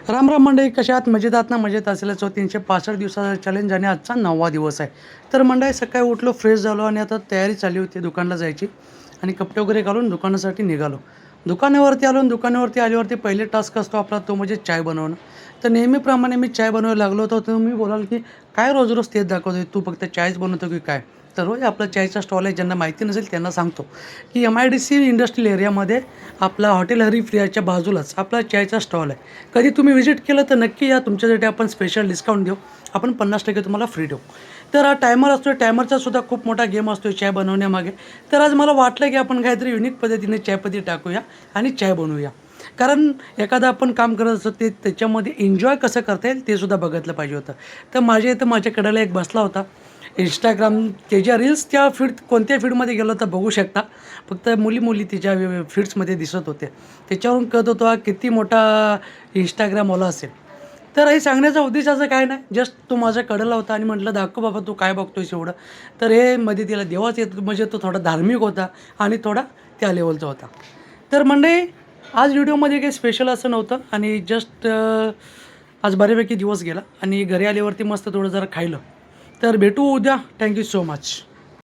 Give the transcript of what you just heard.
राम राम मंडळी, कशा आहात? मजेत आहात ना? मजेत असल्याचं 365 दिवसाचा चॅलेंज आणि आजचा 9वा दिवस आहे. तर मंडळी, सकाळी उठलो, फ्रेश झालो आणि आता तयारी चालली होती दुकानाला जायची आणि कपडे वगैरे घालून दुकानासाठी निघालो. दुकानावरती आलो आणि दुकानावरती आल्यावरती पहिले टास्क असतो आपला, तो म्हणजे चाय बनवणं. तर नेहमीप्रमाणे मी चाय बनवायला लागलो होतो. तर तुम्ही बोलाल की काय रोज रोज तेच दाखवतोय, तू फक्त चायच बनवतो की काय? तर होय, आपला चायचा स्टॉल आहे. ज्यांना माहिती नसेल त्यांना सांगतो की MIDC इंडस्ट्रियल एरियामध्ये आपला हॉटेल हरिप्रियाच्या बाजूलाच आपला चायचा स्टॉल आहे. कधी तुम्ही व्हिजिट केलं तर नक्की या. तुमच्यासाठी आपण स्पेशल डिस्काउंट देऊ. आपण 50% तुम्हाला फ्री देऊ. तर हा टायमर असतो, टायमरचा सुद्धा खूप मोठा गेम असतो चाय बनवण्यामागे. तर आज मला वाटलं की आपण काहीतरी युनिक पद्धतीने चायपत्ती टाकूया आणि चाय बनवूया. कारण एखादं आपण काम करत असतो ते त्याच्यामध्ये एन्जॉय कसं करता येईल ते सुद्धा बघितलं पाहिजे होतं. तर माझ्या इथं माझ्या कडेला एक बसला होता. इंस्टाग्राम त्याच्या रील्स, त्या कोणत्या फीडमध्ये गेलो तर बघू शकता. फक्त मुली तिच्या फीड्समध्ये दिसत होते. त्याच्यावरून कळत होतं हा किती मोठा इंस्टाग्रामवाला असेल. तर हे सांगण्याचा उद्देश असं काय नाही, जस्ट तो माझ्या कडेला होता आणि म्हटलं, दाखव बाबा तू काय बघतोयस एवढं. तर हे मध्ये तिला देवाच येत, म्हणजे तो थोडा धार्मिक होता आणि थोडा त्या लेवलचा होता. तर मंडळी, आज व्हिडिओमध्ये काही स्पेशल असं नव्हतं आणि जस्ट आज बऱ्यापैकी दिवस गेला आणि घरी आल्यावरती मस्त थोडं जरा खायलं. तर भेटू उद्या. Thank you so much.